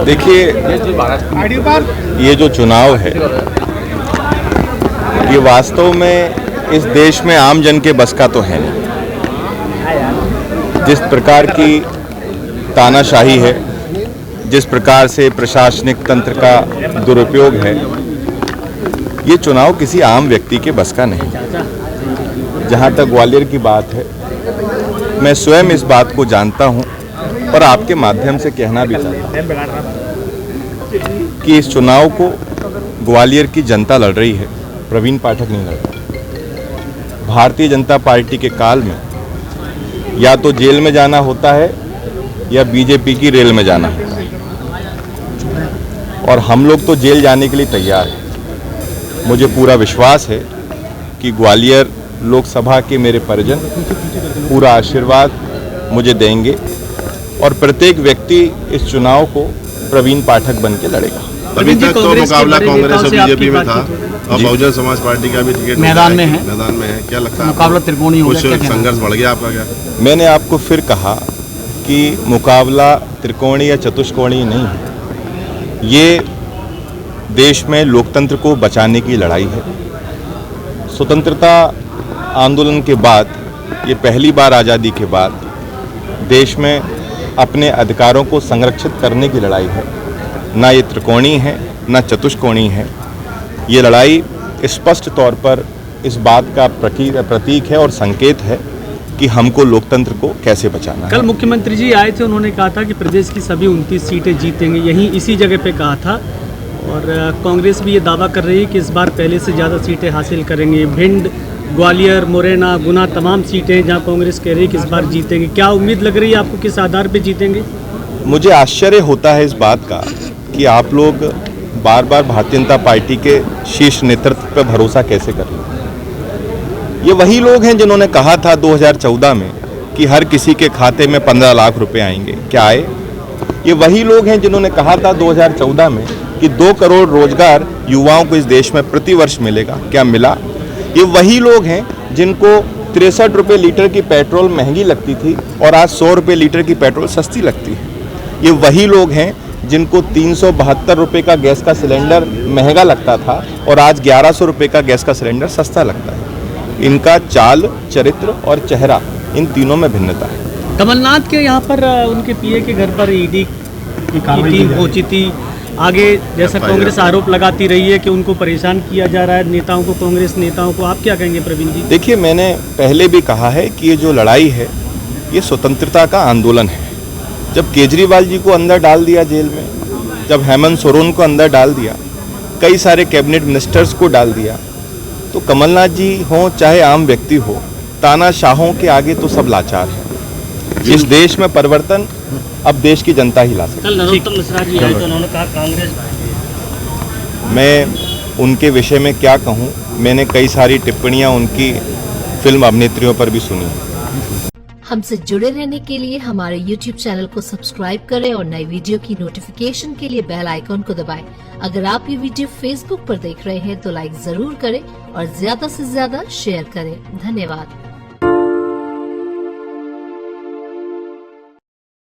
देखिए, ये जो चुनाव है ये वास्तव में इस देश में आम जन के बस का तो है नहीं। जिस प्रकार की तानाशाही है, जिस प्रकार से प्रशासनिक तंत्र का दुरुपयोग है, ये चुनाव किसी आम व्यक्ति के बस का नहीं। जहाँ तक ग्वालियर की बात है, मैं स्वयं इस बात को जानता हूँ और आपके माध्यम से कहना भी चाहता हूँ कि इस चुनाव को ग्वालियर की जनता लड़ रही है, प्रवीण पाठक नहीं लड़ रहा। भारतीय जनता पार्टी के काल में या तो जेल में जाना होता है या बीजेपी की रेल में जाना है, और हम लोग तो जेल जाने के लिए तैयार हैं। मुझे पूरा विश्वास है कि ग्वालियर लोकसभा के मेरे परिजन पूरा आशीर्वाद मुझे देंगे और प्रत्येक व्यक्ति इस चुनाव को प्रवीण पाठक बन के लड़ेगा। अभी तक तो मुकाबला कांग्रेस और बीजेपी में था, अब बहुजन समाज पार्टी का भी टिकट मैदान में है। क्या लगता है मुकाबला त्रिकोणीय हो गया, कुछ संघर्ष बढ़ गया आपका? क्या मैंने आपको फिर कहा कि मुकाबला त्रिकोणीय या चतुष्कोणीय नहीं है, ये देश में लोकतंत्र को बचाने की लड़ाई है। स्वतंत्रता आंदोलन के बाद, ये पहली बार आज़ादी के बाद देश में अपने अधिकारों को संरक्षित करने की लड़ाई है। ना ये त्रिकोणीय है, ना चतुष्कोणीय है। ये लड़ाई स्पष्ट तौर पर इस बात का प्रतीक है और संकेत है कि हमको लोकतंत्र को कैसे बचाना है। कल मुख्यमंत्री जी आए थे, उन्होंने कहा था कि प्रदेश की सभी 29 सीटें जीतेंगे, यहीं इसी जगह पे कहा था। और कांग्रेस भी ये दावा कर रही है कि इस बार पहले से ज़्यादा सीटें हासिल करेंगे। भिंड, ग्वालियर, मुरैना, गुना तमाम सीटें जहां कांग्रेस कह रही है कि इस बार जीतेंगे। क्या उम्मीद लग रही है आपको, किस आधार पे जीतेंगे? मुझे आश्चर्य होता है इस बात का कि आप लोग बार बार भारतीय जनता पार्टी के शीर्ष नेतृत्व पर भरोसा कैसे कर रहे हैं। ये वही लोग हैं जिन्होंने कहा था 2014 में कि हर किसी के खाते में 15 लाख रुपए आएंगे। क्या आए? ये वही लोग हैं जिन्होंने कहा था 2014 में कि 2 करोड़ रोजगार युवाओं को इस देश में प्रतिवर्ष मिलेगा। क्या मिला? ये वही लोग हैं जिनको 63 रुपये लीटर की पेट्रोल महंगी लगती थी और आज 100 रुपये लीटर की पेट्रोल सस्ती लगती है। ये वही लोग हैं जिनको 372 रुपये का गैस का सिलेंडर महंगा लगता था और आज 1100 रुपये का गैस का सिलेंडर सस्ता लगता है। इनका चाल, चरित्र और चेहरा, इन तीनों में भिन्नता है। कमलनाथ के यहाँ पर उनके पीए के घर पर ईडी की टीम पहुंची थी। आगे जैसा कांग्रेस आरोप लगाती रही है कि उनको परेशान किया जा रहा है नेताओं को, कांग्रेस नेताओं को, आप क्या कहेंगे प्रवीण जी? देखिए, मैंने पहले भी कहा है कि ये जो लड़ाई है ये स्वतंत्रता का आंदोलन है। जब केजरीवाल जी को अंदर डाल दिया जेल में, जब हेमंत सोरेन को अंदर डाल दिया, कई सारे कैबिनेट मिनिस्टर्स को डाल दिया, तो कमलनाथ जी हों चाहे आम व्यक्ति हो, तानाशाहों के आगे तो सब लाचार है। इस देश में परिवर्तन अब देश की जनता ही ला सकती है। कल नरोत्तम मिश्रा जी आए तो उन्होंने कहा कांग्रेस, मैं उनके विषय में क्या कहूँ, मैंने कई सारी टिप्पणियाँ उनकी फिल्म अभिनेत्रियों पर भी सुनी। हमसे जुड़े रहने के लिए हमारे YouTube चैनल को सब्सक्राइब करें और नई वीडियो की नोटिफिकेशन के लिए बेल आइकॉन को दबाएं। अगर आप ये वीडियो Facebook पर देख रहे हैं तो लाइक जरूर करें और ज्यादा से ज्यादा शेयर करें। धन्यवाद।